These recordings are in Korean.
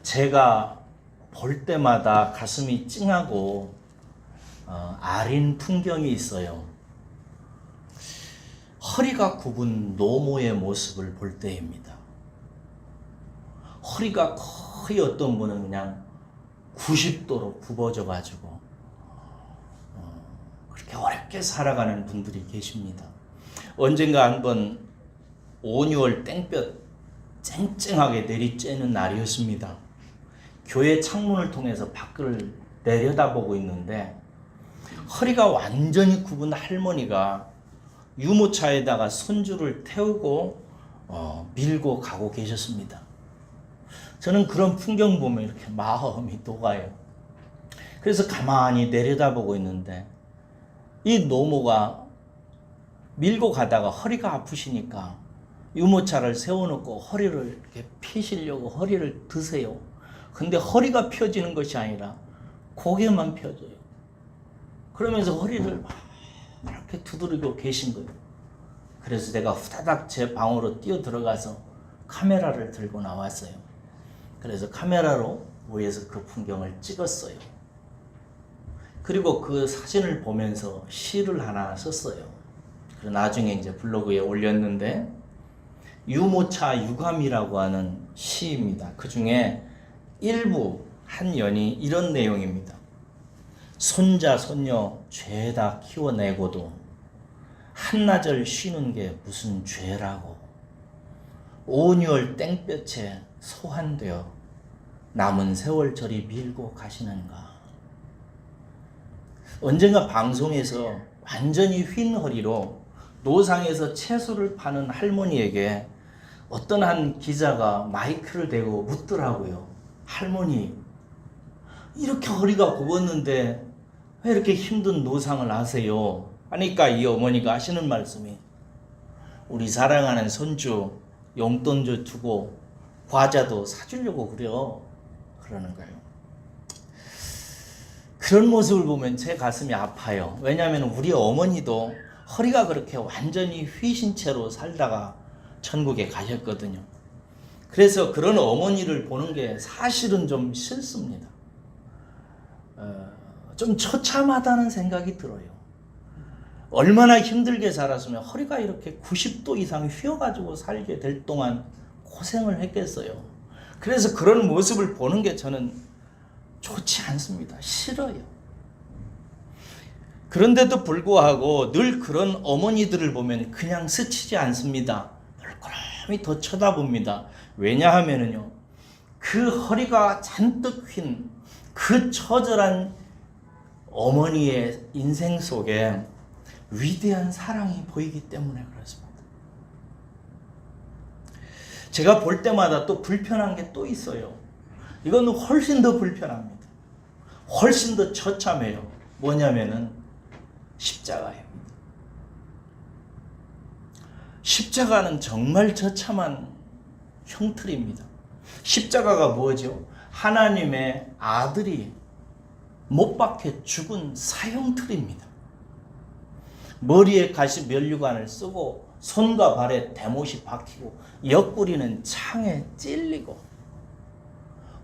제가 볼 때마다 가슴이 찡하고 아린 풍경이 있어요. 허리가 굽은 노모의 모습을 볼 때입니다. 허리가 거의 어떤 분은 그냥 90도로 굽어져 가지고 그렇게 어렵게 살아가는 분들이 계십니다. 언젠가 한번 5, 6월 땡볕 쨍쨍하게 내리쬐는 날이었습니다. 교회 창문을 통해서 밖을 내려다보고 있는데 허리가 완전히 굽은 할머니가 유모차에다가 손주를 태우고 밀고 가고 계셨습니다. 저는 그런 풍경 보면 이렇게 마음이 녹아요. 그래서 가만히 내려다보고 있는데 이 노모가 밀고 가다가 허리가 아프시니까 유모차를 세워놓고 허리를 이렇게 펴시려고 허리를 드세요. 근데 허리가 펴지는 것이 아니라 고개만 펴져요. 그러면서 허리를 막 이렇게 두드리고 계신 거예요. 그래서 제가 후다닥 제 방으로 뛰어 들어가서 카메라를 들고 나왔어요. 그래서 카메라로 위에서 그 풍경을 찍었어요. 그리고 그 사진을 보면서 시를 하나 썼어요. 그리고 나중에 이제 블로그에 올렸는데 유모차 유감이라고 하는 시입니다. 그 중에 일부 한 연이 이런 내용입니다. 손자 손녀 죄다 키워내고도 한나절 쉬는 게 무슨 죄라고 5, 6월 땡볕에 소환되어 남은 세월 저리 밀고 가시는가. 언젠가 방송에서 완전히 휜 허리로 노상에서 채소를 파는 할머니에게 어떤 한 기자가 마이크를 대고 묻더라고요. 할머니, 이렇게 허리가 굽었는데 왜 이렇게 힘든 노상을 하세요? 하니까 이 어머니가 하시는 말씀이 우리 사랑하는 손주 용돈도 주고 과자도 사주려고 그래요. 그러는 거예요. 그런 모습을 보면 제 가슴이 아파요. 왜냐하면 우리 어머니도 허리가 그렇게 완전히 휘신 채로 살다가 천국에 가셨거든요. 그래서 그런 어머니를 보는 게 사실은 좀 싫습니다. 좀 처참하다는 생각이 들어요. 얼마나 힘들게 살았으면 허리가 이렇게 90도 이상 휘어가지고 살게 될 동안 고생을 했겠어요. 그래서 그런 모습을 보는 게 저는 좋지 않습니다. 싫어요. 그런데도 불구하고 늘 그런 어머니들을 보면 그냥 스치지 않습니다. 물끄러미 더 쳐다봅니다. 왜냐하면요, 그 허리가 잔뜩 휜 그 처절한 어머니의 인생 속에 위대한 사랑이 보이기 때문에 그렇습니다. 제가 볼 때마다 또 불편한 게 또 있어요. 이건 훨씬 더 불편합니다. 훨씬 더 처참해요. 뭐냐면은 십자가예요. 십자가는 정말 처참한 형틀입니다. 십자가가 뭐죠? 하나님의 아들이 못 박혀 죽은 사형틀입니다. 머리에 가시 면류관을 쓰고 손과 발에 대못이 박히고 옆구리는 창에 찔리고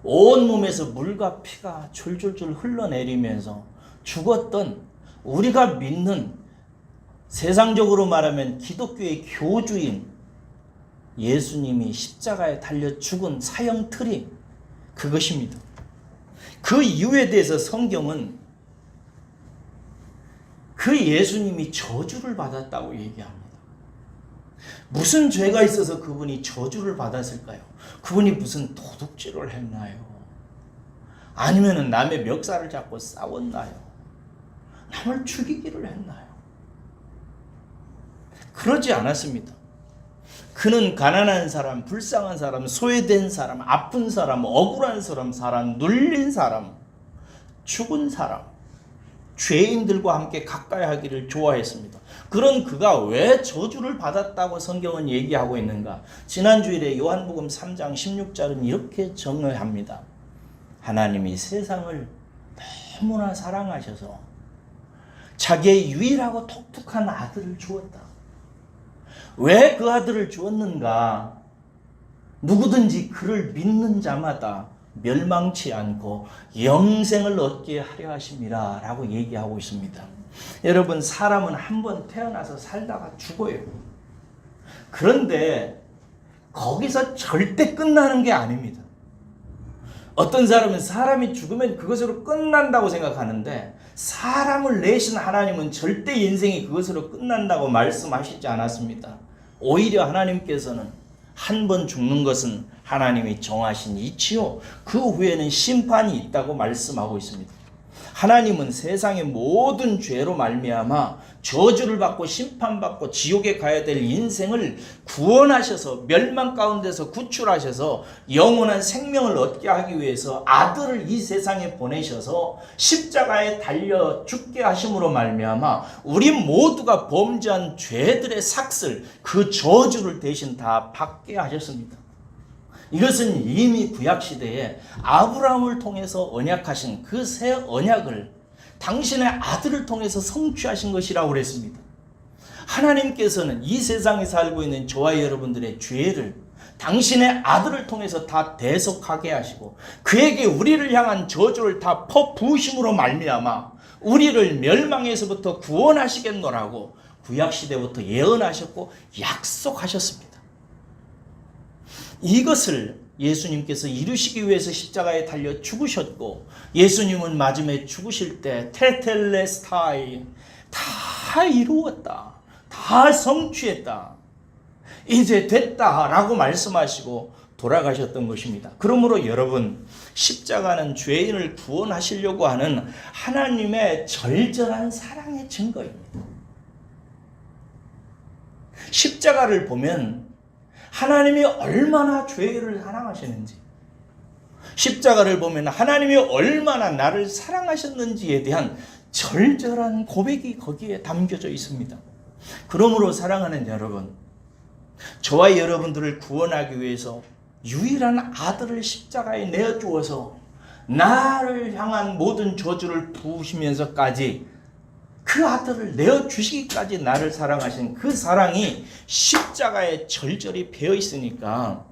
온몸에서 물과 피가 줄줄줄 흘러내리면서 죽었던 우리가 믿는 세상적으로 말하면 기독교의 교주인 예수님이 십자가에 달려 죽은 사형틀이 그것입니다. 그 이유에 대해서 성경은 그 예수님이 저주를 받았다고 얘기합니다. 무슨 죄가 있어서 그분이 저주를 받았을까요? 그분이 무슨 도둑질을 했나요? 아니면 남의 멱살을 잡고 싸웠나요? 남을 죽이기를 했나요? 그러지 않았습니다. 그는 가난한 사람, 불쌍한 사람, 소외된 사람, 아픈 사람, 억울한 사람, 눌린 사람, 죽은 사람, 죄인들과 함께 가까이 하기를 좋아했습니다. 그런 그가 왜 저주를 받았다고 성경은 얘기하고 있는가? 지난주일에 요한복음 3장 16절은 이렇게 정의합니다. 하나님이 세상을 너무나 사랑하셔서 자기의 유일하고 독특한 아들을 주었다. 왜 그 아들을 주었는가? 누구든지 그를 믿는 자마다 멸망치 않고 영생을 얻게 하려 하심이라 라고 얘기하고 있습니다. 여러분, 사람은 한번 태어나서 살다가 죽어요. 그런데 거기서 절대 끝나는 게 아닙니다. 어떤 사람은 사람이 죽으면 그것으로 끝난다고 생각하는데, 사람을 내신 하나님은 절대 인생이 그것으로 끝난다고 말씀하시지 않았습니다. 오히려 하나님께서는 한 번 죽는 것은 하나님이 정하신 이치요, 그 후에는 심판이 있다고 말씀하고 있습니다. 하나님은 세상의 모든 죄로 말미암아 저주를 받고 심판받고 지옥에 가야 될 인생을 구원하셔서 멸망 가운데서 구출하셔서 영원한 생명을 얻게 하기 위해서 아들을 이 세상에 보내셔서 십자가에 달려 죽게 하심으로 말미암아 우리 모두가 범죄한 죄들의 삭슬, 그 저주를 대신 다 받게 하셨습니다. 이것은 이미 구약시대에 아브라함을 통해서 언약하신 그 새 언약을 당신의 아들을 통해서 성취하신 것이라고 그랬습니다. 하나님께서는 이 세상에 살고 있는 저와 여러분들의 죄를 당신의 아들을 통해서 다 대속하게 하시고 그에게 우리를 향한 저주를 다 퍼부으심으로 말미암아 우리를 멸망에서부터 구원하시겠노라고 구약시대부터 예언하셨고 약속하셨습니다. 이것을 예수님께서 이루시기 위해서 십자가에 달려 죽으셨고, 예수님은 마지막에 죽으실 때 테텔레스타이, 다 이루었다, 다 성취했다, 이제 됐다 라고 말씀하시고 돌아가셨던 것입니다. 그러므로 여러분, 십자가는 죄인을 구원하시려고 하는 하나님의 절절한 사랑의 증거입니다. 십자가를 보면 하나님이 얼마나 죄를 사랑하시는지, 십자가를 보면 하나님이 얼마나 나를 사랑하셨는지에 대한 절절한 고백이 거기에 담겨져 있습니다. 그러므로 사랑하는 여러분, 저와 여러분들을 구원하기 위해서 유일한 아들을 십자가에 내어주어서 나를 향한 모든 저주를 부으시면서까지 그 아들을 내어주시기까지 나를 사랑하신 그 사랑이 십자가에 절절히 배어 있으니까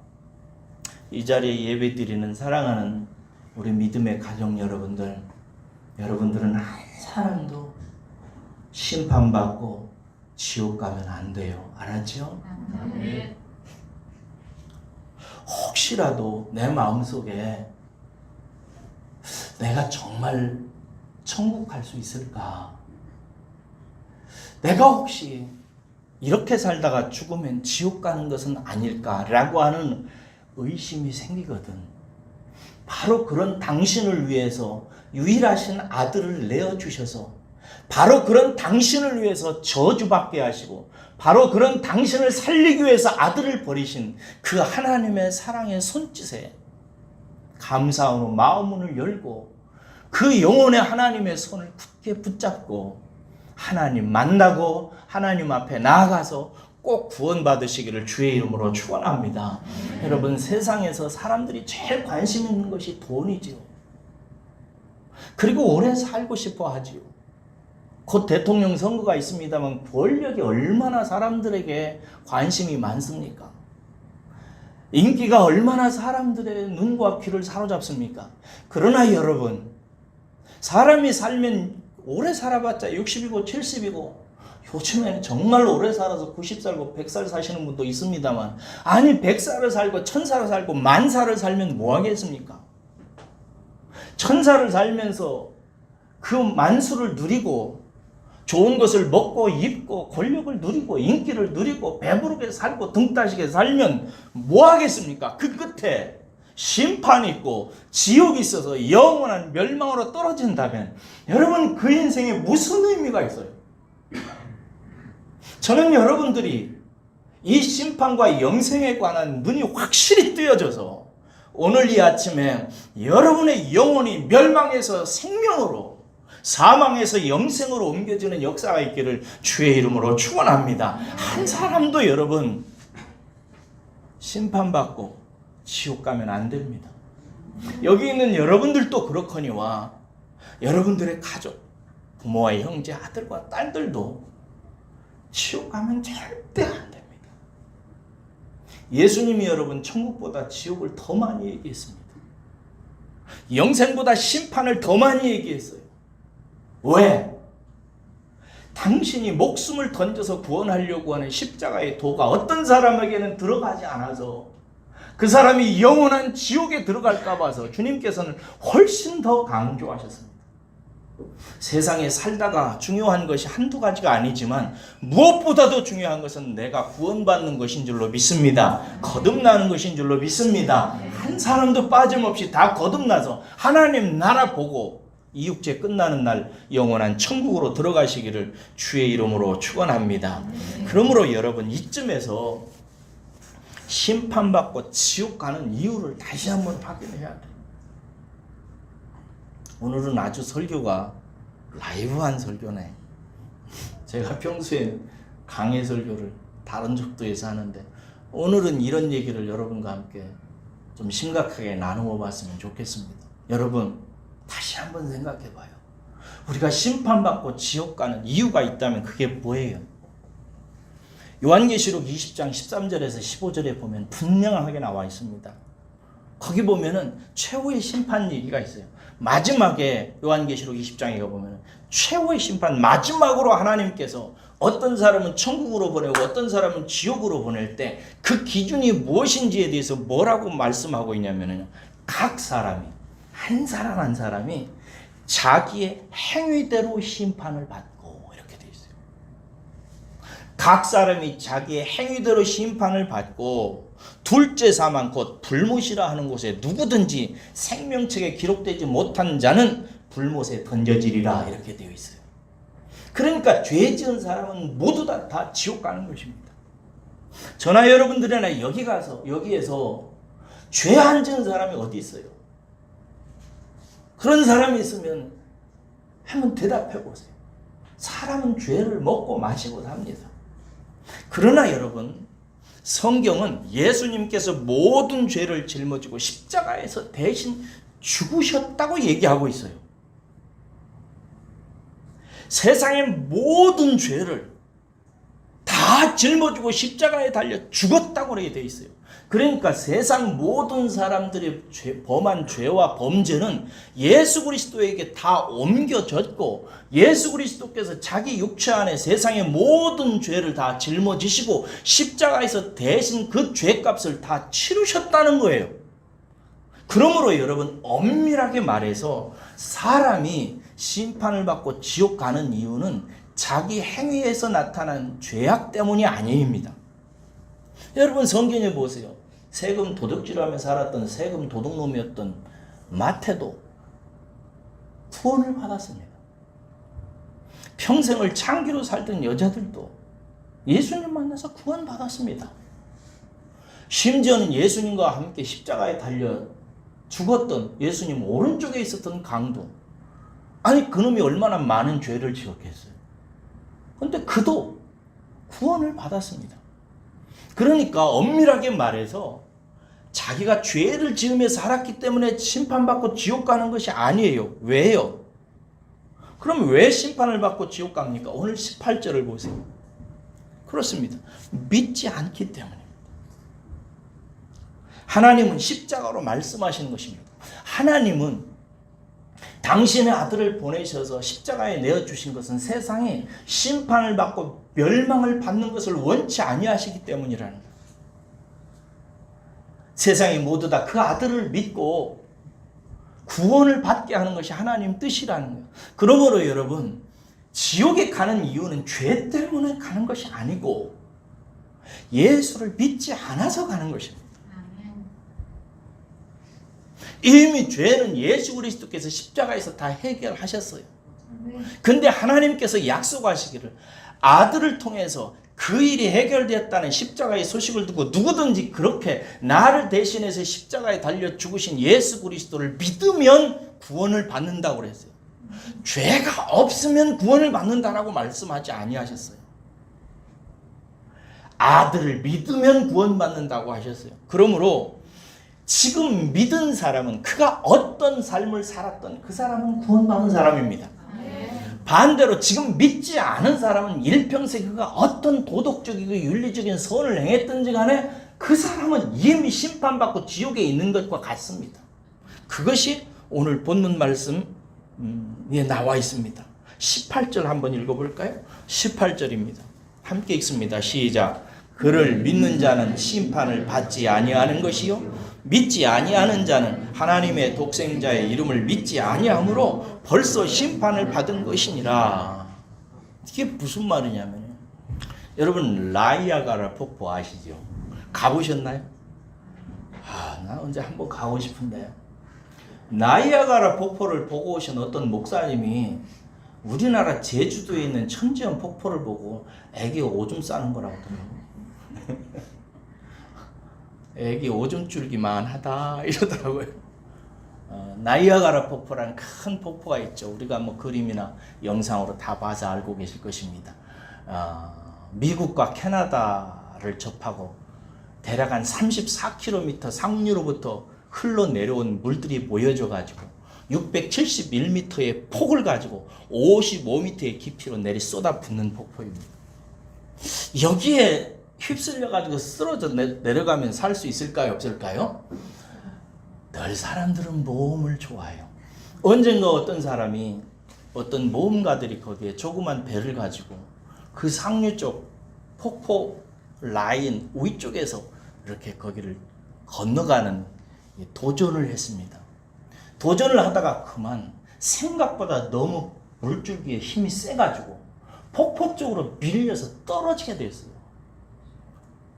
이 자리에 예배드리는 사랑하는 우리 믿음의 가족 여러분들, 여러분들은 한 사람도 심판받고 지옥 가면 안 돼요. 알았죠? 네. 혹시라도 내 마음속에 내가 정말 천국 갈 수 있을까? 내가 혹시 이렇게 살다가 죽으면 지옥 가는 것은 아닐까라고 하는 의심이 생기거든. 바로 그런 당신을 위해서 유일하신 아들을 내어주셔서, 바로 그런 당신을 위해서 저주받게 하시고, 바로 그런 당신을 살리기 위해서 아들을 버리신 그 하나님의 사랑의 손짓에 감사함으로 마음문을 열고 그 영혼의 하나님의 손을 굳게 붙잡고 하나님 만나고 하나님 앞에 나아가서 꼭 구원받으시기를 주의 이름으로 축원합니다. 여러분, 세상에서 사람들이 제일 관심 있는 것이 돈이지요. 그리고 오래 살고 싶어 하지요. 곧 대통령 선거가 있습니다만 권력이 얼마나 사람들에게 관심이 많습니까? 인기가 얼마나 사람들의 눈과 귀를 사로잡습니까? 그러나 여러분, 사람이 살면 오래 살아봤자 60이고 70이고 요즘에는 정말 오래 살아서 90살고 100살 사시는 분도 있습니다만, 아니 100살을 살고 1000살을 살고 10,000살을 살면 뭐 하겠습니까? 1000살을 살면서 그 만수를 누리고 좋은 것을 먹고 입고 권력을 누리고 인기를 누리고 배부르게 살고 등 따시게 살면 뭐 하겠습니까? 그 끝에 심판이 있고 지옥이 있어서 영원한 멸망으로 떨어진다면 여러분, 그 인생에 무슨 의미가 있어요? 저는 여러분들이 이 심판과 영생에 관한 눈이 확실히 뜨여져서 오늘 이 아침에 여러분의 영혼이 멸망에서 생명으로, 사망에서 영생으로 옮겨지는 역사가 있기를 주의 이름으로 축원합니다. 한 사람도 여러분 심판받고 지옥 가면 안 됩니다. 여기 있는 여러분들도 그렇거니와 여러분들의 가족, 부모와 형제, 아들과 딸들도 지옥 가면 절대 안 됩니다. 예수님이 여러분 천국보다 지옥을 더 많이 얘기했습니다. 영생보다 심판을 더 많이 얘기했어요. 왜? 당신이 목숨을 던져서 구원하려고 하는 십자가의 도가 어떤 사람에게는 들어가지 않아서 그 사람이 영원한 지옥에 들어갈까 봐서 주님께서는 훨씬 더 강조하셨습니다. 세상에 살다가 중요한 것이 한두 가지가 아니지만 무엇보다도 중요한 것은 내가 구원받는 것인 줄로 믿습니다. 거듭나는 것인 줄로 믿습니다. 한 사람도 빠짐없이 다 거듭나서 하나님 나라 보고 이 육체 끝나는 날 영원한 천국으로 들어가시기를 주의 이름으로 축원합니다. 그러므로 여러분, 이쯤에서 심판받고 지옥 가는 이유를 다시 한번 확인해야 돼요. 오늘은 아주 설교가 라이브한 설교네. 제가 평소에 강의 설교를 다른 적도에서 하는데 오늘은 이런 얘기를 여러분과 함께 좀 심각하게 나누어 봤으면 좋겠습니다. 여러분, 다시 한번 생각해 봐요. 우리가 심판받고 지옥 가는 이유가 있다면 그게 뭐예요? 요한계시록 20장 13절에서 15절에 보면 분명하게 나와 있습니다. 거기 보면은 최후의 심판 얘기가 있어요. 마지막에 요한계시록 20장에 가보면 최후의 심판, 마지막으로 하나님께서 어떤 사람은 천국으로 보내고 어떤 사람은 지옥으로 보낼 때 그 기준이 무엇인지에 대해서 뭐라고 말씀하고 있냐면요, 각 사람이, 한 사람 한 사람이 자기의 행위대로 심판을 받고, 이렇게 되어 있어요. 각 사람이 자기의 행위대로 심판을 받고 둘째 사망 곧 불못이라 하는 곳에 누구든지 생명책에 기록되지 못한 자는 불못에 던져지리라, 이렇게 되어 있어요. 그러니까 죄 지은 사람은 모두 다 지옥 가는 것입니다. 저나 여러분들이나 여기에서 죄 안 지은 사람이 어디 있어요? 그런 사람이 있으면 한번 대답해 보세요. 사람은 죄를 먹고 마시고 삽니다. 그러나 여러분, 성경은 예수님께서 모든 죄를 짊어지고 십자가에서 대신 죽으셨다고 얘기하고 있어요. 세상의 모든 죄를 다 짊어지고 십자가에 달려 죽었다고 그렇게 되어 있어요. 그러니까 세상 모든 사람들이 범한 죄와 범죄는 예수 그리스도에게 다 옮겨졌고, 예수 그리스도께서 자기 육체 안에 세상의 모든 죄를 다 짊어지시고 십자가에서 대신 그 죄값을 다 치르셨다는 거예요. 그러므로 여러분, 엄밀하게 말해서 사람이 심판을 받고 지옥 가는 이유는 자기 행위에서 나타난 죄악 때문이 아닙니다. 여러분, 성경에 보세요. 세금 도둑질하며 살았던 세금 도둑놈이었던 마태도 구원을 받았습니다. 평생을 창기로 살던 여자들도 예수님 만나서 구원 받았습니다. 심지어는 예수님과 함께 십자가에 달려 죽었던 예수님 오른쪽에 있었던 강도, 아니 그놈이 얼마나 많은 죄를 지었겠어요. 그런데 그도 구원을 받았습니다. 그러니까 엄밀하게 말해서 자기가 죄를 지으며 살았기 때문에 심판받고 지옥 가는 것이 아니에요. 왜요? 그럼 왜 심판을 받고 지옥 갑니까? 오늘 18절을 보세요. 그렇습니다. 믿지 않기 때문입니다. 하나님은 십자가로 말씀하시는 것입니다. 하나님은 당신의 아들을 보내셔서 십자가에 내어주신 것은 세상에 심판을 받고 멸망을 받는 것을 원치 아니하시기 때문이라는 거예요. 세상이 모두 다 그 아들을 믿고 구원을 받게 하는 것이 하나님 뜻이라는 거예요. 그러므로 여러분, 지옥에 가는 이유는 죄 때문에 가는 것이 아니고 예수를 믿지 않아서 가는 것입니다. 이미 죄는 예수 그리스도께서 십자가에서 다 해결하셨어요. 근데 하나님께서 약속하시기를 아들을 통해서 그 일이 해결되었다는 십자가의 소식을 듣고 누구든지 그렇게 나를 대신해서 십자가에 달려 죽으신 예수 그리스도를 믿으면 구원을 받는다고 그랬어요. 죄가 없으면 구원을 받는다라고 말씀하지 아니하셨어요. 아들을 믿으면 구원받는다고 하셨어요. 그러므로 지금 믿은 사람은 그가 어떤 삶을 살았던 그 사람은 구원받은 사람입니다. 반대로 지금 믿지 않은 사람은 일평생 그가 어떤 도덕적이고 윤리적인 선을 행했든지 간에 그 사람은 이미 심판받고 지옥에 있는 것과 같습니다. 그것이 오늘 본문 말씀 에 나와 있습니다. 18절 한번 읽어볼까요? 18절입니다. 함께 읽습니다. 시작. 그를 믿는 자는 심판을 받지 아니하는 것이요 믿지 아니하는 자는 하나님의 독생자의 이름을 믿지 아니하므로 벌써 심판을 받은 것이니라. 이게 무슨 말이냐면, 여러분 나이아가라 폭포 아시죠? 가보셨나요? 나 언제 한번 가고 싶은데. 나이아가라 폭포를 보고 오신 어떤 목사님이 우리나라 제주도에 있는 천지연 폭포를 보고 애기 오줌 싸는 거라고 하더라고요. 애기 오줌 줄기만 하다 이러더라고요. 나이아가라 폭포라는 큰 폭포가 있죠. 우리가 뭐 그림이나 영상으로 다 봐서 알고 계실 것입니다. 미국과 캐나다를 접하고 대략 한 34km 상류로부터 흘러내려온 물들이 모여져 가지고 671m의 폭을 가지고 55m의 깊이로 내리 쏟아붓는 폭포입니다. 여기에 휩쓸려 가지고 쓰러져 내려가면 살 수 있을까요, 없을까요? 늘 사람들은 모험을 좋아해요. 언젠가 어떤 사람이, 어떤 모험가들이 거기에 조그만 배를 가지고 그 상류 쪽 폭포 라인 위쪽에서 이렇게 거기를 건너가는 도전을 했습니다. 도전을 하다가 그만 생각보다 너무 물줄기에 힘이 세가지고 폭포 쪽으로 밀려서 떨어지게 됐어요.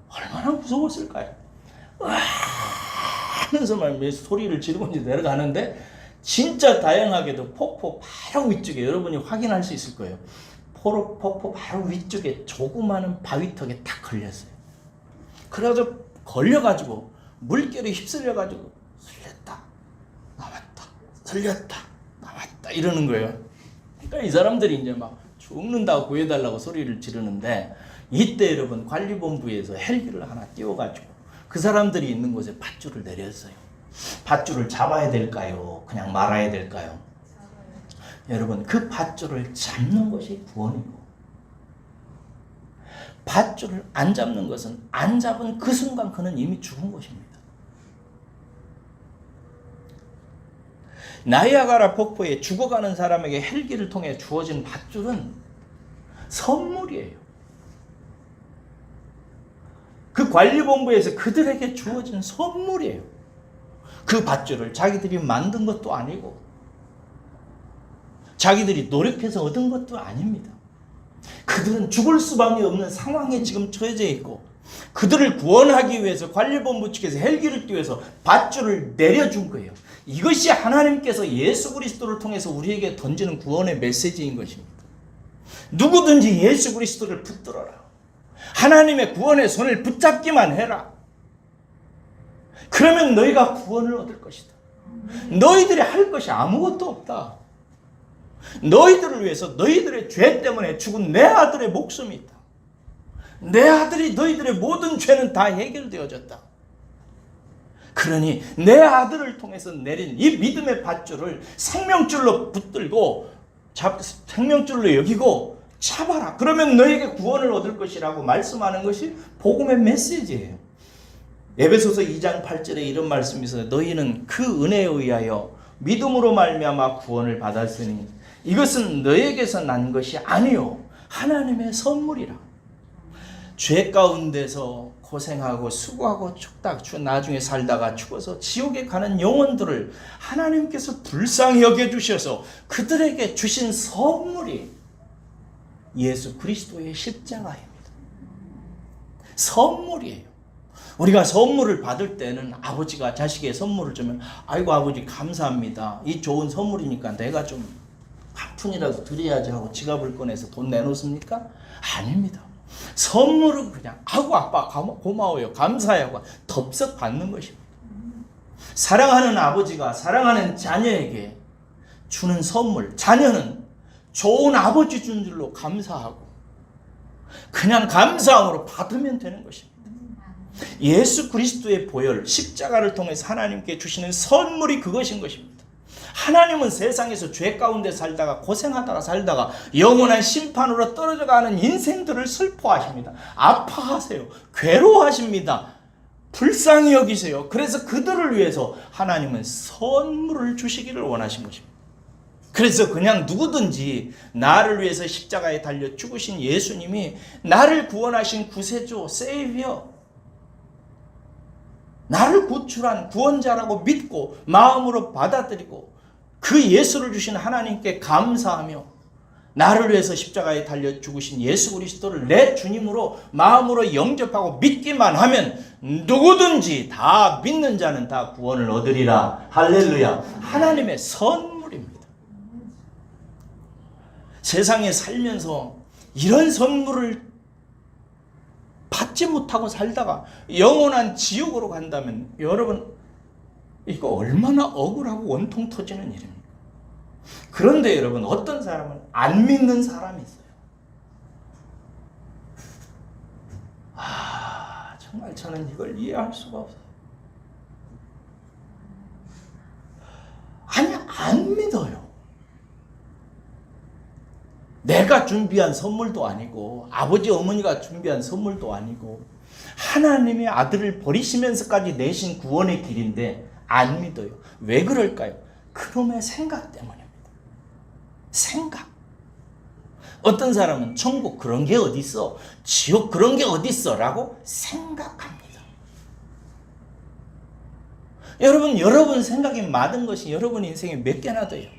얼마나 무서웠을까요? 와 하면서 막 소리를 지르면서 내려가는데, 진짜 다양하게도 폭포 바로 위쪽에, 여러분이 확인할 수 있을 거예요. 폭포 바로 위쪽에 조그마한 바위턱에 딱 걸렸어요. 그래가지고 걸려가지고 물결에 휩쓸려가지고 설렸다 나왔다 설렸다 나왔다 이러는 거예요. 그러니까 이 사람들이 이제 막 죽는다고 구해달라고 소리를 지르는데, 이때 여러분 관리본부에서 헬기를 하나 띄워가지고 그 사람들이 있는 곳에 밧줄을 내렸어요. 밧줄을 잡아야 될까요? 그냥 말아야 될까요? 여러분 그 밧줄을 잡는 것이 구원이고, 밧줄을 안 잡는 것은 안 잡은 그 순간 그는 이미 죽은 것입니다. 나이아가라 폭포에 죽어가는 사람에게 헬기를 통해 주어진 밧줄은 선물이에요. 그 관리본부에서 그들에게 주어진 선물이에요. 그 밧줄을 자기들이 만든 것도 아니고 자기들이 노력해서 얻은 것도 아닙니다. 그들은 죽을 수밖에 없는 상황에 지금 처해져 있고, 그들을 구원하기 위해서 관리본부 측에서 헬기를 띄워서 밧줄을 내려준 거예요. 이것이 하나님께서 예수 그리스도를 통해서 우리에게 던지는 구원의 메시지인 것입니다. 누구든지 예수 그리스도를 붙들어라. 하나님의 구원의 손을 붙잡기만 해라. 그러면 너희가 구원을 얻을 것이다. 너희들이 할 것이 아무것도 없다. 너희들을 위해서 너희들의 죄 때문에 죽은 내 아들의 목숨이 있다. 내 아들이 너희들의 모든 죄는 다 해결되어졌다. 그러니 내 아들을 통해서 내린 이 믿음의 밧줄을 생명줄로 붙들고 생명줄로 여기고 잡아라. 그러면 너에게 구원을 얻을 것이라고 말씀하는 것이 복음의 메시지예요. 에베소서 2장 8절에 이런 말씀이 있어요. 너희는 그 은혜에 의하여 믿음으로 말미암아 구원을 받았으니 이것은 너에게서 난 것이 아니요 하나님의 선물이라. 죄 가운데서 고생하고 수고하고 죽다 나중에 살다가 죽어서 지옥에 가는 영혼들을 하나님께서 불쌍히 여겨주셔서 그들에게 주신 선물이 예수 그리스도의 십자가입니다. 선물이에요. 우리가 선물을 받을 때는 아버지가 자식의 선물을 주면 아이고 아버지 감사합니다. 이 좋은 선물이니까 내가 좀 한 푼이라도 드려야지 하고 지갑을 꺼내서 돈 내놓습니까? 아닙니다. 선물은 그냥 아이고 아빠 고마워요 감사해요 덥석 받는 것입니다. 사랑하는 아버지가 사랑하는 자녀에게 주는 선물, 자녀는 좋은 아버지 준 줄로 감사하고 그냥 감사함으로 받으면 되는 것입니다. 예수 그리스도의 보혈, 십자가를 통해서 하나님께 주시는 선물이 그것인 것입니다. 하나님은 세상에서 죄 가운데 살다가 고생하다가 살다가 영원한 심판으로 떨어져가는 인생들을 슬퍼하십니다. 아파하세요. 괴로워하십니다. 불쌍히 여기세요. 그래서 그들을 위해서 하나님은 선물을 주시기를 원하신 것입니다. 그래서 그냥 누구든지 나를 위해서 십자가에 달려 죽으신 예수님이 나를 구원하신 구세주, 세이비어, 나를 구출한 구원자라고 믿고 마음으로 받아들이고 그 예수를 주신 하나님께 감사하며 나를 위해서 십자가에 달려 죽으신 예수 그리스도를 내 주님으로 마음으로 영접하고 믿기만 하면 누구든지 다 믿는 자는 다 구원을 얻으리라. 할렐루야. 하나님의 선물입니다. 세상에 살면서 이런 선물을 받지 못하고 살다가 영원한 지옥으로 간다면 여러분 이거 얼마나 억울하고 원통 터지는 일입니까? 그런데 여러분 어떤 사람은 안 믿는 사람이 있어요. 정말 저는 이걸 이해할 수가 없어요. 아니 안 믿어요. 내가 준비한 선물도 아니고 아버지 어머니가 준비한 선물도 아니고 하나님의 아들을 버리시면서까지 내신 구원의 길인데 안 믿어요. 왜 그럴까요? 그놈의 생각 때문입니다. 생각. 어떤 사람은 천국 그런 게 어디 있어? 지옥 그런 게 어디 있어? 라고 생각합니다. 여러분 생각이 맞은 것이 여러분 인생에 몇 개나 돼요?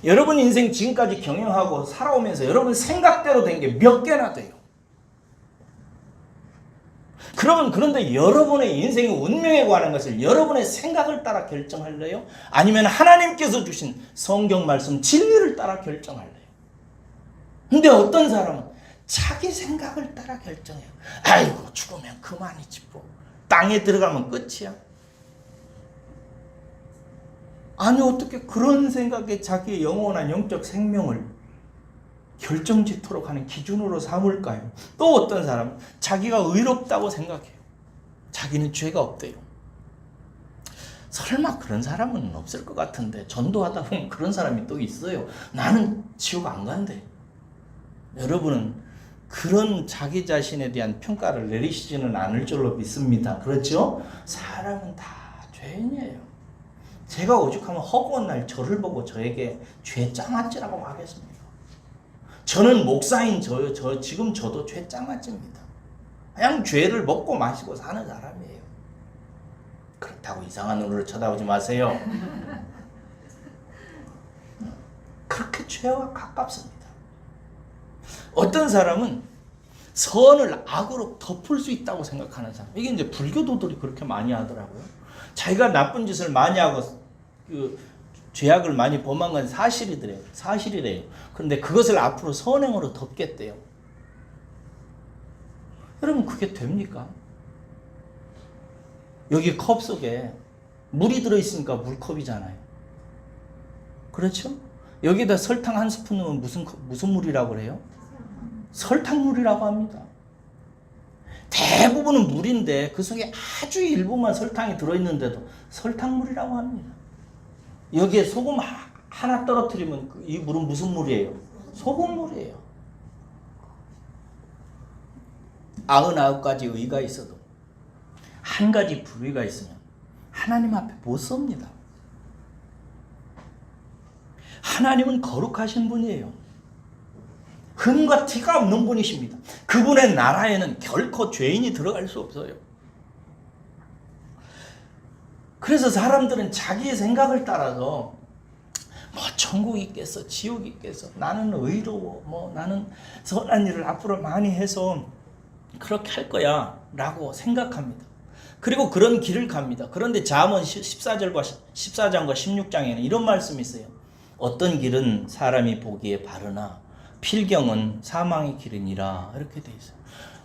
여러분 인생 지금까지 경영하고 살아오면서 여러분 생각대로 된 게 몇 개나 돼요? 그런데 여러분의 인생의 운명에 관한 것을 여러분의 생각을 따라 결정할래요? 아니면 하나님께서 주신 성경 말씀 진리를 따라 결정할래요? 근데 어떤 사람은 자기 생각을 따라 결정해요. 아이고 죽으면 그만이지 뭐. 땅에 들어가면 끝이야. 아니 어떻게 그런 생각에 자기의 영원한 영적 생명을 결정짓도록 하는 기준으로 삼을까요? 또 어떤 사람은 자기가 의롭다고 생각해요. 자기는 죄가 없대요. 설마 그런 사람은 없을 것 같은데 전도하다 보면 그런 사람이 또 있어요. 나는 지옥 안 간대. 여러분은 그런 자기 자신에 대한 평가를 내리시지는 않을 줄로 믿습니다. 그렇죠? 사람은 다 죄인이에요. 제가 오죽하면 허구한 날 저를 보고 저에게 죄 짱아찌라고 하겠습니까? 저는 목사인 지금 저도 죄 짱아찌입니다. 그냥 죄를 먹고 마시고 사는 사람이에요. 그렇다고 이상한 눈으로 쳐다보지 마세요. 그렇게 죄와 가깝습니다. 어떤 사람은 선을 악으로 덮을 수 있다고 생각하는 사람. 이게 이제 불교도들이 그렇게 많이 하더라고요. 자기가 나쁜 짓을 많이 하고 죄악을 많이 범한 건 사실이래요. 그런데 그것을 앞으로 선행으로 덮겠대요. 여러분 그게 됩니까? 여기 컵 속에 물이 들어있으니까 물컵이잖아요. 그렇죠? 여기다 설탕 한 스푼 넣으면 무슨 물이라고 그래요? 설탕물이라고 합니다. 대부분은 물인데 그 속에 아주 일부만 설탕이 들어있는데도 설탕물이라고 합니다. 여기에 소금 하나 떨어뜨리면 이 물은 무슨 물이에요? 소금물이에요. 99가지 의가 있어도 한 가지 불의가 있으면 하나님 앞에 못 섭니다. 하나님은 거룩하신 분이에요. 흠과 티가 없는 분이십니다. 그분의 나라에는 결코 죄인이 들어갈 수 없어요. 그래서 사람들은 자기의 생각을 따라서 뭐 천국이 있겠어, 지옥이 있겠어, 나는 의로워, 나는 선한 일을 앞으로 많이 해서 그렇게 할 거야 라고 생각합니다. 그리고 그런 길을 갑니다. 그런데 잠언 14장과 16장에는 이런 말씀이 있어요. 어떤 길은 사람이 보기에 바르나 필경은 사망의 길이니라. 이렇게 돼 있어요.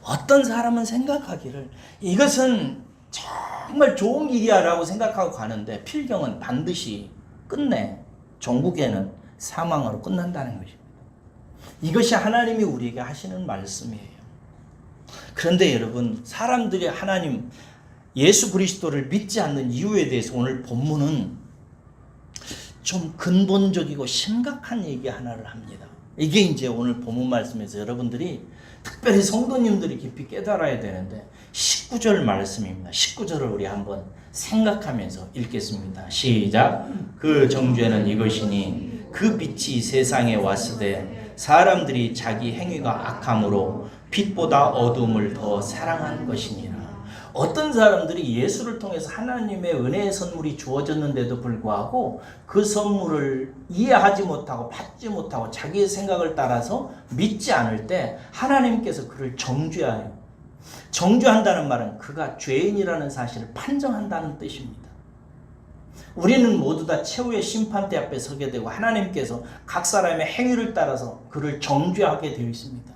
어떤 사람은 생각하기를 이것은 정말 좋은 길이야 라고 생각하고 가는데 필경은 반드시 끝내 종국에는 사망으로 끝난다는 것입니다. 이것이 하나님이 우리에게 하시는 말씀이에요. 그런데 여러분 사람들이 하나님 예수 그리스도를 믿지 않는 이유에 대해서 오늘 본문은 좀 근본적이고 심각한 얘기 하나를 합니다. 이게 이제 오늘 본문 말씀에서 여러분들이 특별히 성도님들이 깊이 깨달아야 되는데 19절 말씀입니다. 19절을 우리 한번 생각하면서 읽겠습니다. 시작. 그 정죄는 이것이니 그 빛이 세상에 왔으되 사람들이 자기 행위가 악함으로 빛보다 어둠을 더 사랑한 것이니라. 어떤 사람들이 예수를 통해서 하나님의 은혜의 선물이 주어졌는데도 불구하고 그 선물을 이해하지 못하고 받지 못하고 자기의 생각을 따라서 믿지 않을 때 하나님께서 그를 정죄하여, 정죄한다는 말은 그가 죄인이라는 사실을 판정한다는 뜻입니다. 우리는 모두 다 최후의 심판대 앞에 서게 되고 하나님께서 각 사람의 행위를 따라서 그를 정죄하게 되어 있습니다.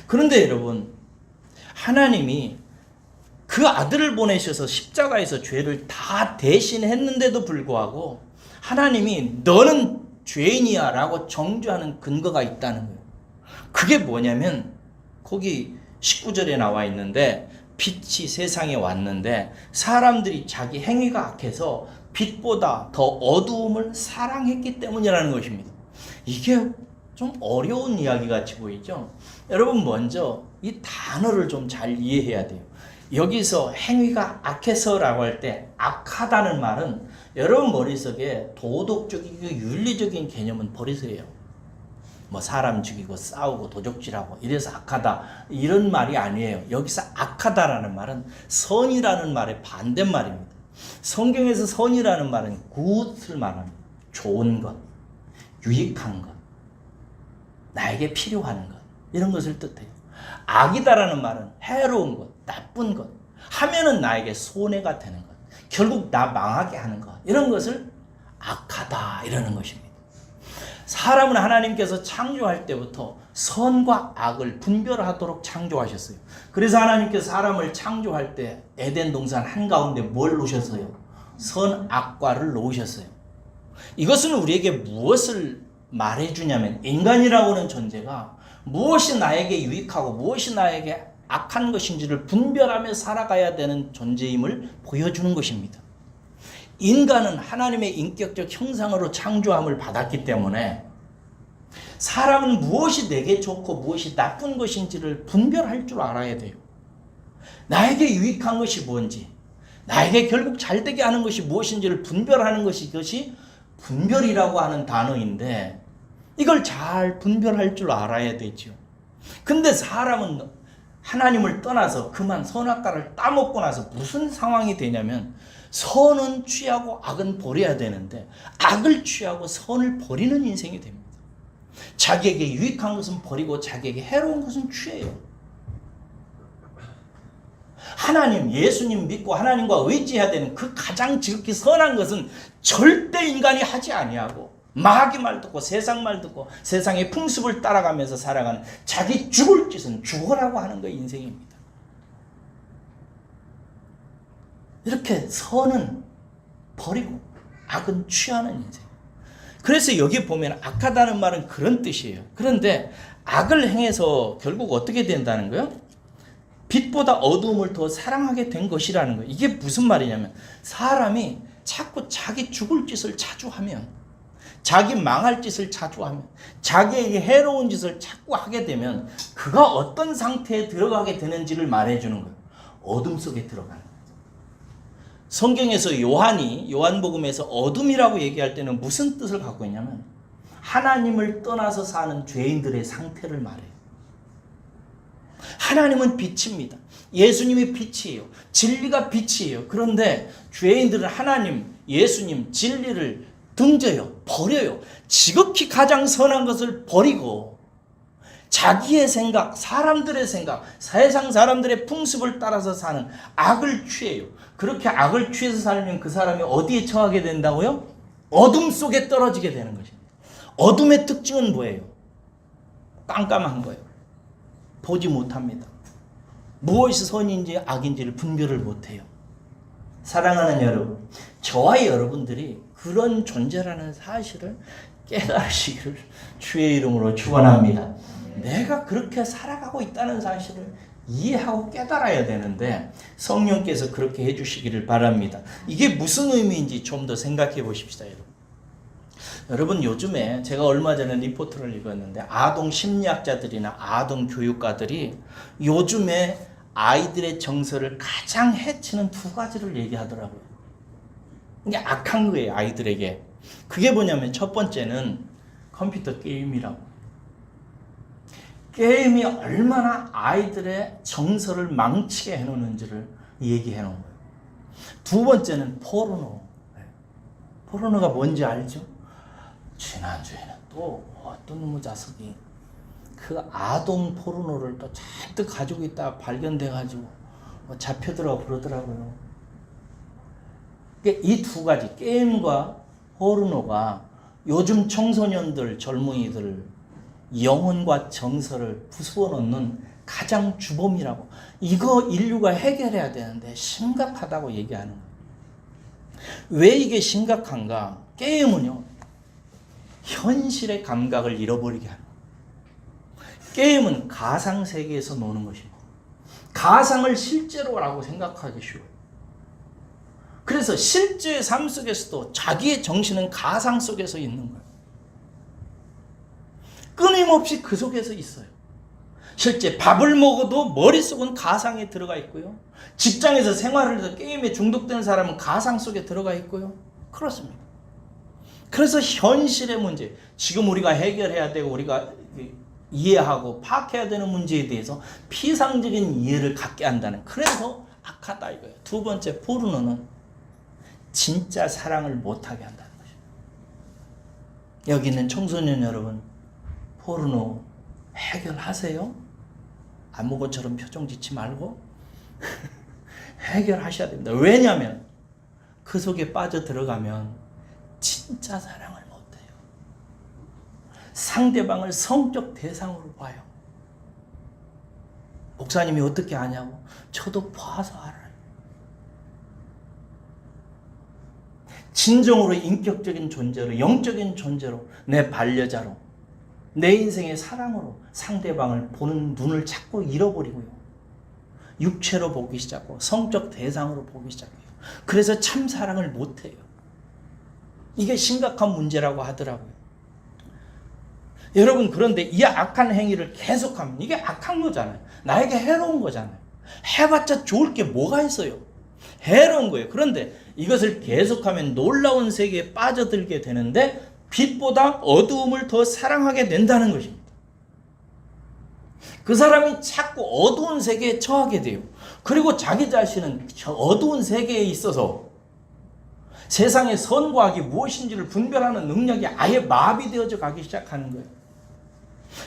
그런데 여러분, 하나님이 그 아들을 보내셔서 십자가에서 죄를 다 대신했는데도 불구하고 하나님이 너는 죄인이야 라고 정죄하는 근거가 있다는 거예요. 그게 뭐냐면 거기 19절에 나와 있는데 빛이 세상에 왔는데 사람들이 자기 행위가 악해서 빛보다 더 어두움을 사랑했기 때문이라는 것입니다. 이게 좀 어려운 이야기 같이 보이죠? 여러분, 먼저 이 단어를 좀 잘 이해해야 돼요. 여기서 행위가 악해서라고 할 때 악하다는 말은 여러분 머릿속에 도덕적이고 윤리적인 개념은 버리세요. 뭐 사람 죽이고 싸우고 도적질하고 이래서 악하다 이런 말이 아니에요. 여기서 악하다라는 말은 선이라는 말의 반대말입니다. 성경에서 선이라는 말은 굿을 말합니다. 좋은 것, 유익한 것, 나에게 필요한 것, 이런 것을 뜻해요. 악이다라는 말은 해로운 것, 나쁜 것, 하면은 나에게 손해가 되는 것, 결국 나 망하게 하는 것, 이런 것을 악하다 이러는 것입니다. 사람은 하나님께서 창조할 때부터 선과 악을 분별하도록 창조하셨어요. 그래서 하나님께서 사람을 창조할 때 에덴 동산 한가운데 뭘 놓으셨어요? 선, 악과를 놓으셨어요. 이것은 우리에게 무엇을 말해주냐면 인간이라고 하는 존재가 무엇이 나에게 유익하고 무엇이 나에게 악한 것인지를 분별하며 살아가야 되는 존재임을 보여주는 것입니다. 인간은 하나님의 인격적 형상으로 창조함을 받았기 때문에 사람은 무엇이 내게 좋고 무엇이 나쁜 것인지를 분별할 줄 알아야 돼요. 나에게 유익한 것이 뭔지, 나에게 결국 잘되게 하는 것이 무엇인지를 분별하는 것이 이것이 분별이라고 하는 단어인데 이걸 잘 분별할 줄 알아야 되죠. 근데 사람은 하나님을 떠나서 그만 선악과를 따먹고 나서 무슨 상황이 되냐면 선은 취하고 악은 버려야 되는데 악을 취하고 선을 버리는 인생이 됩니다. 자기에게 유익한 것은 버리고 자기에게 해로운 것은 취해요. 하나님, 예수님 믿고 하나님과 의지해야 되는 그 가장 지극히 선한 것은 절대 인간이 하지 아니하고 마귀 말 듣고 세상 말 듣고 세상의 풍습을 따라가면서 살아가는 자기 죽을 짓은 죽으라고 하는 거 인생입니다. 이렇게 선은 버리고 악은 취하는 인생. 그래서 여기 보면 악하다는 말은 그런 뜻이에요. 그런데 악을 행해서 결국 어떻게 된다는 거예요? 빛보다 어두움을 더 사랑하게 된 것이라는 거예요. 이게 무슨 말이냐면 사람이 자꾸 자기 죽을 짓을 자주 하면, 자기 망할 짓을 자주 하면, 자기에게 해로운 짓을 자꾸 하게 되면 그가 어떤 상태에 들어가게 되는지를 말해주는 거예요. 어둠 속에 들어가는 거예요. 성경에서 요한복음에서 어둠이라고 얘기할 때는 무슨 뜻을 갖고 있냐면 하나님을 떠나서 사는 죄인들의 상태를 말해요. 하나님은 빛입니다. 예수님이 빛이에요. 진리가 빛이에요. 그런데 죄인들은 하나님, 예수님, 진리를 등져요. 버려요. 지극히 가장 선한 것을 버리고 자기의 생각, 사람들의 생각, 세상 사람들의 풍습을 따라서 사는 악을 취해요. 그렇게 악을 취해서 살면 그 사람이 어디에 처하게 된다고요? 어둠 속에 떨어지게 되는 것입니다. 어둠의 특징은 뭐예요? 깜깜한 거예요. 보지 못합니다. 무엇이 선인지 악인지를 분별을 못해요. 사랑하는 여러분, 저와 여러분들이 그런 존재라는 사실을 깨달으시기를 주의 이름으로 축원합니다. 내가 그렇게 살아가고 있다는 사실을 이해하고 깨달아야 되는데 성령께서 그렇게 해주시기를 바랍니다. 이게 무슨 의미인지 좀 더 생각해 보십시다, 여러분. 여러분 요즘에 제가 얼마 전에 리포트를 읽었는데 아동 심리학자들이나 아동 교육가들이 요즘에 아이들의 정서를 가장 해치는 두 가지를 얘기하더라고요. 이게 악한 거예요, 아이들에게. 그게 뭐냐면 첫 번째는 컴퓨터 게임이라고. 게임이 얼마나 아이들의 정서를 망치게 해놓는지를 얘기해 놓은 거예요. 두 번째는 포르노. 포르노가 뭔지 알죠? 지난주에는 또 어떤 놈의 자석이 그 아동 포르노를 또 잔뜩 가지고 있다가 발견돼가지고 잡혀들어 그러더라고요. 이 두 가지, 게임과 포르노가 요즘 청소년들, 젊은이들 영혼과 정서를 부수어 놓는 가장 주범이라고. 이거 인류가 해결해야 되는데 심각하다고 얘기하는 거예요. 왜 이게 심각한가? 게임은요, 현실의 감각을 잃어버리게 하는 거예요. 게임은 가상세계에서 노는 것이고 가상을 실제로라고 생각하기 쉬워요. 그래서 실제 삶 속에서도 자기의 정신은 가상 속에서 있는 거예요. 끊임없이 그 속에서 있어요. 실제 밥을 먹어도 머릿속은 가상에 들어가 있고요. 직장에서 생활을 해서 게임에 중독된 사람은 가상 속에 들어가 있고요. 그렇습니다. 그래서 현실의 문제, 지금 우리가 해결해야 되고 우리가 이해하고 파악해야 되는 문제에 대해서 피상적인 이해를 갖게 한다는, 그래서 악하다 이거예요. 두 번째, 포르노는 진짜 사랑을 못하게 한다는 것입니다. 여기 있는 청소년 여러분, 포르노 해결하세요? 아무것처럼 표정 짓지 말고 해결하셔야 됩니다. 왜냐하면 그 속에 빠져 들어가면 진짜 사랑을 못해요. 상대방을 성적 대상으로 봐요. 목사님이 어떻게 아냐고? 저도 봐서 알아요. 진정으로 인격적인 존재로, 영적인 존재로, 내 반려자로, 내 인생의 사랑으로 상대방을 보는 눈을 자꾸 잃어버리고요. 육체로 보기 시작하고 성적 대상으로 보기 시작해요. 그래서 참 사랑을 못해요. 이게 심각한 문제라고 하더라고요. 여러분, 그런데 이 악한 행위를 계속하면 이게 악한 거잖아요. 나에게 해로운 거잖아요. 해봤자 좋을 게 뭐가 있어요. 해로운 거예요. 그런데 이것을 계속하면 놀라운 세계에 빠져들게 되는데 빛보다 어두움을 더 사랑하게 된다는 것입니다. 그 사람이 자꾸 어두운 세계에 처하게 돼요. 그리고 자기 자신은 저 어두운 세계에 있어서 세상의 선과 악이 무엇인지를 분별하는 능력이 아예 마비되어져 가기 시작하는 거예요.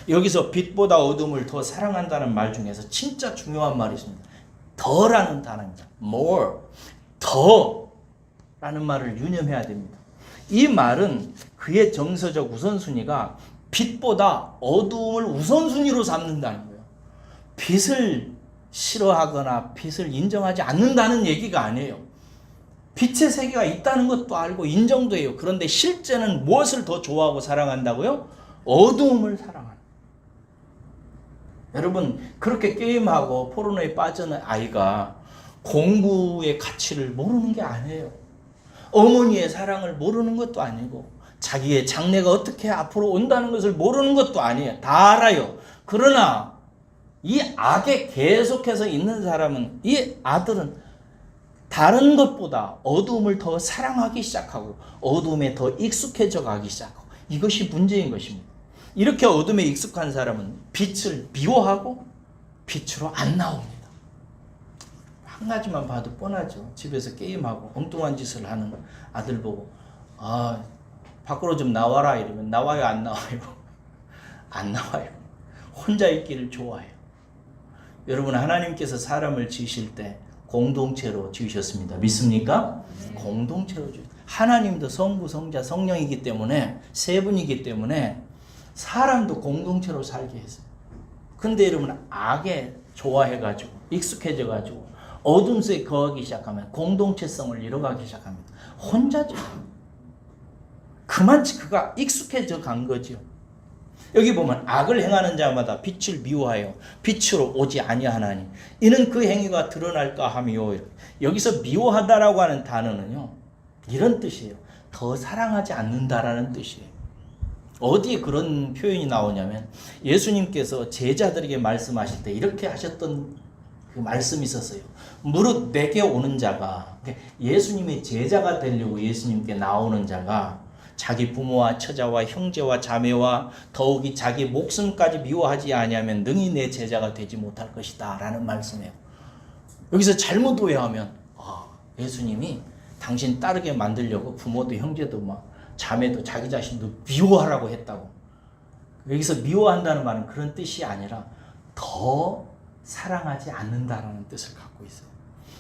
여기서 빛보다 어둠을 더 사랑한다는 말 중에서 진짜 중요한 말이 있습니다. 더라는 단어입니다. more, 더라는 말을 유념해야 됩니다. 이 말은 그의 정서적 우선순위가 빛보다 어두움을 우선순위로 삼는다는 거예요. 빛을 싫어하거나 빛을 인정하지 않는다는 얘기가 아니에요. 빛의 세계가 있다는 것도 알고 인정도 해요. 그런데 실제는 무엇을 더 좋아하고 사랑한다고요? 어두움을 사랑하는. 여러분, 그렇게 게임하고 포르노에 빠지는 아이가 공부의 가치를 모르는 게 아니에요. 어머니의 사랑을 모르는 것도 아니고 자기의 장래가 어떻게 앞으로 온다는 것을 모르는 것도 아니에요. 다 알아요. 그러나 이 악에 계속해서 있는 사람은, 이 아들은 다른 것보다 어두움을 더 사랑하기 시작하고 어두움에 더 익숙해져 가기 시작하고, 이것이 문제인 것입니다. 이렇게 어둠에 익숙한 사람은 빛을 미워하고 빛으로 안 나옵니다. 한 가지만 봐도 뻔하죠. 집에서 게임하고 엉뚱한 짓을 하는 아들 보고 밖으로 좀 나와라 이러면 나와요, 안 나와요? 안 나와요. 혼자 있기를 좋아해요. 여러분, 하나님께서 사람을 지으실 때 공동체로 지으셨습니다. 믿습니까? 공동체로 지으셨습니다. 하나님도 성부, 성자, 성령이기 때문에, 세 분이기 때문에 사람도 공동체로 살게 했어요. 근데 여러분, 악에 좋아해가지고 익숙해져가지고 어둠 속에 거하기 시작하면 공동체성을 잃어가기 시작합니다. 혼자죠. 그만치 그가 익숙해져 간 거죠. 여기 보면 악을 행하는 자마다 빛을 미워하여 빛으로 오지 아니하나니 이는 그 행위가 드러날까 하며, 여기서 미워하다라고 하는 단어는요, 이런 뜻이에요. 더 사랑하지 않는다라는 뜻이에요. 어디에 그런 표현이 나오냐면 예수님께서 제자들에게 말씀하실 때 이렇게 하셨던 그 말씀이 있었어요. 무릇 내게 오는 자가, 예수님의 제자가 되려고 예수님께 나오는 자가 자기 부모와 처자와 형제와 자매와 더욱이 자기 목숨까지 미워하지 아니하면 능히 내 제자가 되지 못할 것이다 라는 말씀이에요. 여기서 잘못 오해하면 예수님이 당신 따르게 만들려고 부모도 형제도 막 자매도 자기 자신도 미워하라고 했다고. 여기서 미워한다는 말은 그런 뜻이 아니라 더 사랑하지 않는다라는 뜻을 갖고 있어요.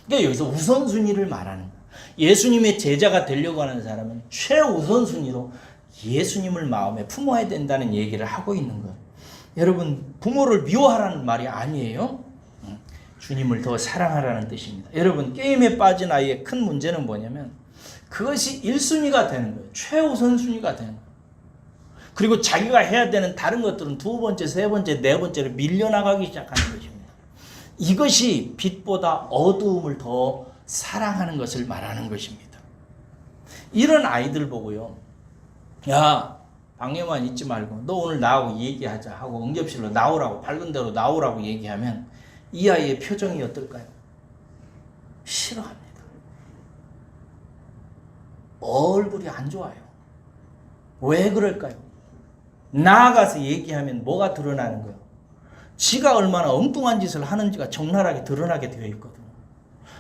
그러니까 여기서 우선순위를 말하는 거예요. 예수님의 제자가 되려고 하는 사람은 최우선순위로 예수님을 마음에 품어야 된다는 얘기를 하고 있는 거예요. 여러분, 부모를 미워하라는 말이 아니에요. 주님을 더 사랑하라는 뜻입니다. 여러분, 게임에 빠진 아이의 큰 문제는 뭐냐면 그것이 1순위가 되는 거예요. 최우선순위가 되는 거예요. 그리고 자기가 해야 되는 다른 것들은 두 번째, 세 번째, 네 번째로 밀려나가기 시작하는 것입니다. 이것이 빛보다 어두움을 더 사랑하는 것을 말하는 것입니다. 이런 아이들 보고요. 야, 방에만 있지 말고 너 오늘 나하고 얘기하자 하고 응접실로 나오라고, 밝은 데로 나오라고 얘기하면 이 아이의 표정이 어떨까요? 싫어합니다. 얼굴이 안 좋아요. 왜 그럴까요? 나아가서 얘기하면 뭐가 드러나는 거예요? 지가 얼마나 엉뚱한 짓을 하는지가 적나라하게 드러나게 되어 있거든요.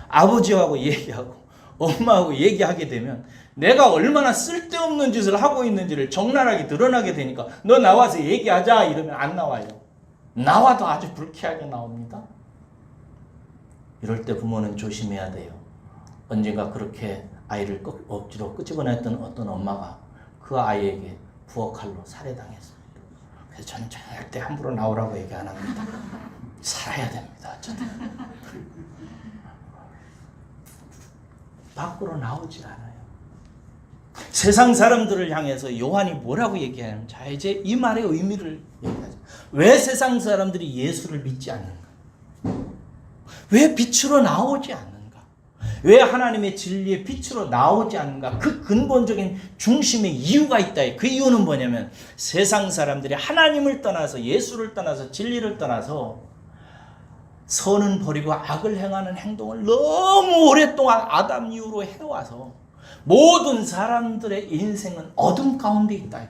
아버지하고 얘기하고 엄마하고 얘기하게 되면 내가 얼마나 쓸데없는 짓을 하고 있는지를 적나라하게 드러나게 되니까 너 나와서 얘기하자 이러면 안 나와요. 나와도 아주 불쾌하게 나옵니다. 이럴 때 부모는 조심해야 돼요. 언젠가 그렇게 아이를 억지로 끄집어냈던 어떤 엄마가 그 아이에게 부엌칼로 살해당했습니다. 그래서 저는 절대 함부로 나오라고 얘기 안 합니다. 살아야 됩니다. 저도. 밖으로 나오질 않아요. 세상 사람들을 향해서 요한이 뭐라고 얘기하냐면, 자 이제 이 말의 의미를 얘기하죠. 왜 세상 사람들이 예수를 믿지 않는가? 왜 빛으로 나오지 않는가? 왜 하나님의 진리의 빛으로 나오지 않는가? 그 근본적인 중심의 이유가 있다. 그 이유는 뭐냐면 세상 사람들이 하나님을 떠나서 예수를 떠나서 진리를 떠나서 선은 버리고 악을 행하는 행동을 너무 오랫동안 아담 이후로 해와서 모든 사람들의 인생은 어둠 가운데 있다.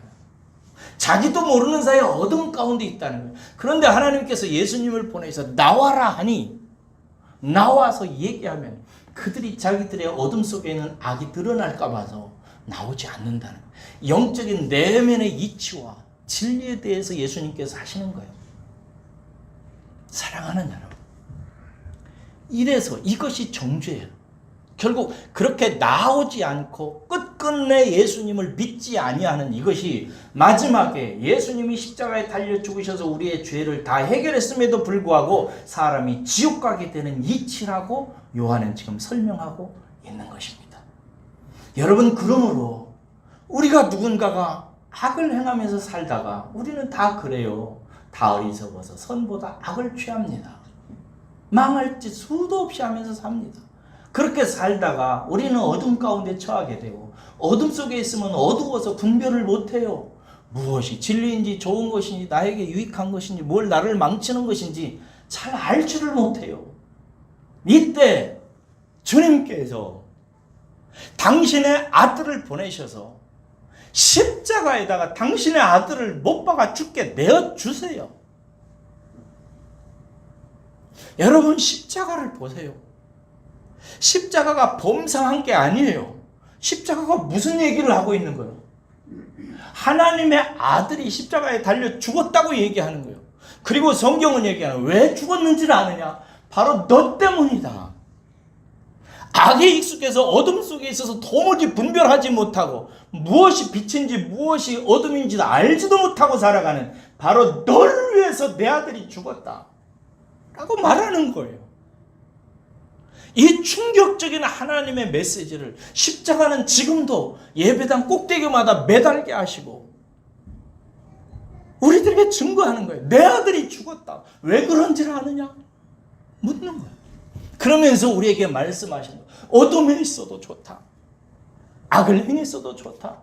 자기도 모르는 사이에 어둠 가운데 있다는 거예요. 그런데 하나님께서 예수님을 보내서 나와라 하니 나와서 얘기하면 그들이 자기들의 어둠 속에 있는 악이 드러날까 봐서 나오지 않는다는 거예요. 영적인 내면의 이치와 진리에 대해서 예수님께서 하시는 거예요. 사랑하는 여러분, 이래서 이것이 정죄예요. 결국 그렇게 나오지 않고 끝끝내 예수님을 믿지 아니하는 이것이 마지막에 예수님이 십자가에 달려 죽으셔서 우리의 죄를 다 해결했음에도 불구하고 사람이 지옥 가게 되는 이치라고 요한은 지금 설명하고 있는 것입니다. 여러분, 그러므로 우리가 누군가가 악을 행하면서 살다가 우리는 다 그래요. 다 어리석어서 선보다 악을 취합니다. 망할 짓 수도 없이 하면서 삽니다. 그렇게 살다가 우리는 어둠 가운데 처하게 되고 어둠 속에 있으면 어두워서 분별을 못해요. 무엇이 진리인지 좋은 것인지 나에게 유익한 것인지 뭘 나를 망치는 것인지 잘 알지를 못해요. 이때 주님께서 당신의 아들을 보내셔서 십자가에다가 당신의 아들을 못 박아 죽게 내어주세요. 여러분, 십자가를 보세요. 십자가가 범상한 게 아니에요. 십자가가 무슨 얘기를 하고 있는 거예요? 하나님의 아들이 십자가에 달려 죽었다고 얘기하는 거예요. 그리고 성경은 얘기하는, 왜 죽었는지를 아느냐? 바로 너 때문이다. 악에 익숙해서 어둠 속에 있어서 도무지 분별하지 못하고 무엇이 빛인지 무엇이 어둠인지 알지도 못하고 살아가는 바로 너를 위해서 내 아들이 죽었다 라고 말하는 거예요. 이 충격적인 하나님의 메시지를 십자가는 지금도 예배당 꼭대기마다 매달게 하시고 우리들에게 증거하는 거예요. 내 아들이 죽었다. 왜 그런지를 아느냐? 묻는 거예요. 그러면서 우리에게 말씀하시는 거예요. 어둠에 있어도 좋다. 악을 행했어도 좋다.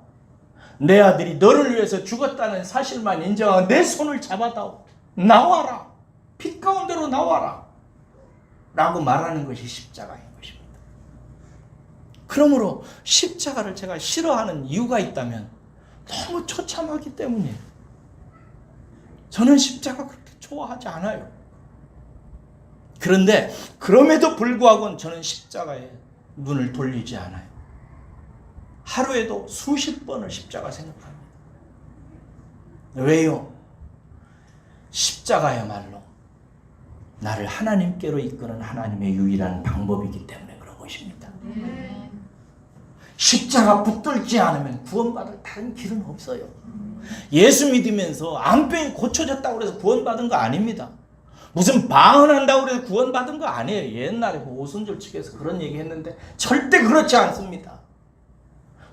내 아들이 너를 위해서 죽었다는 사실만 인정하고 내 손을 잡아다오. 나와라. 빛 가운데로 나와라. 라고 말하는 것이 십자가인 것입니다. 그러므로 십자가를 제가 싫어하는 이유가 있다면 너무 처참하기 때문이에요. 저는 십자가 그렇게 좋아하지 않아요. 그런데 그럼에도 불구하고 저는 십자가에 눈을 돌리지 않아요. 하루에도 수십 번을 십자가 생각합니다. 왜요? 십자가야말로 나를 하나님께로 이끄는 하나님의 유일한 방법이기 때문에 그런 것입니다. 십자가 붙들지 않으면 구원받을 다른 길은 없어요. 예수 믿으면서 암병이 고쳐졌다고 해서 구원받은 거 아닙니다. 무슨 방언한다고 해서 구원받은 거 아니에요. 옛날에 오순절 측에서 그런 얘기 했는데 절대 그렇지 않습니다.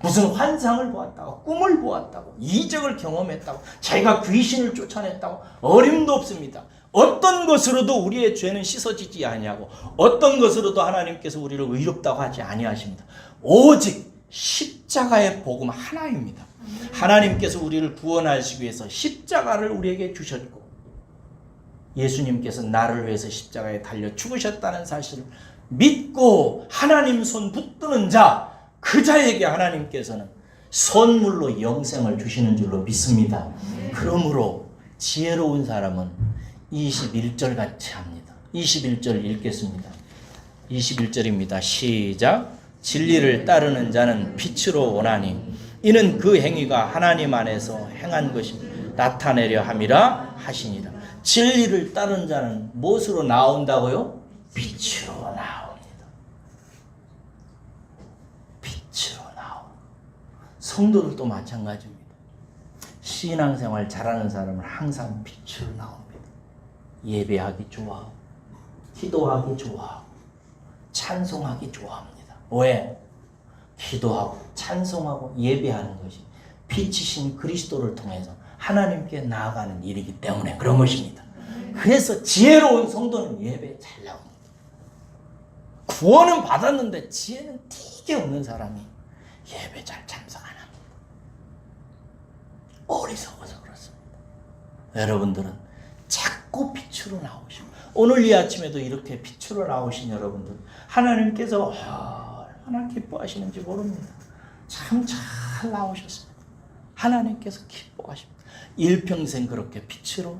무슨 환상을 보았다고, 꿈을 보았다고, 이적을 경험했다고, 자기가 귀신을 쫓아냈다고 어림도 없습니다. 어떤 것으로도 우리의 죄는 씻어지지 아니하고 어떤 것으로도 하나님께서 우리를 의롭다고 하지 아니하십니다. 오직 십자가의 복음 하나입니다. 하나님께서 우리를 구원하시기 위해서 십자가를 우리에게 주셨고 예수님께서 나를 위해서 십자가에 달려 죽으셨다는 사실을 믿고 하나님 손 붙드는 자, 그 자에게 하나님께서는 선물로 영생을 주시는 줄로 믿습니다. 그러므로 지혜로운 사람은 21절 같이 합니다. 21절 읽겠습니다. 21절입니다. 시작. 진리를 따르는 자는 빛으로 오나니 이는 그 행위가 하나님 안에서 행한 것이 나타내려 함이라 하시니라. 진리를 따르는 자는 무엇으로 나온다고요? 빛으로 나옵니다. 빛으로 나옵니다. 성도들도 마찬가지입니다. 신앙생활 잘하는 사람은 항상 빛으로 나옵니다. 예배하기 좋아하고 기도하기 좋아하고 찬송하기 좋아합니다. 왜? 기도하고 찬송하고 예배하는 것이 빛이신 그리스도를 통해서 하나님께 나아가는 일이기 때문에 그런 것입니다. 그래서 지혜로운 성도는 예배에 잘 나옵니다. 구원은 받았는데 지혜는 되게 없는 사람이 예배 잘 참석 안 합니다. 어리석어서 그렇습니다. 여러분들은 자꾸 빛으로 나오시고 오늘 이 아침에도 이렇게 빛으로 나오신 여러분들 하나님께서 얼마나 기뻐하시는지 모릅니다. 참 잘 나오셨습니다. 하나님께서 기뻐하십니다. 일평생 그렇게 빛으로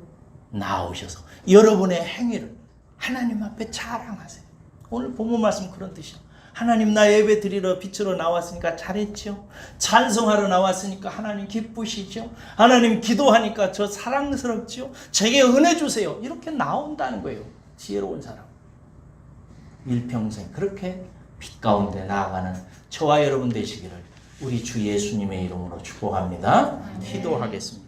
나오셔서 여러분의 행위를 하나님 앞에 자랑하세요. 오늘 본문 말씀 그런 뜻이요. 하나님 나 예배 드리러 빛으로 나왔으니까 잘했죠. 찬송하러 나왔으니까 하나님 기쁘시죠. 하나님 기도하니까 저 사랑스럽죠. 제게 은혜 주세요. 이렇게 나온다는 거예요. 지혜로운 사람. 일평생 그렇게 빛 가운데 나아가는 저와 여러분 되시기를 우리 주 예수님의 이름으로 축복합니다. 기도하겠습니다.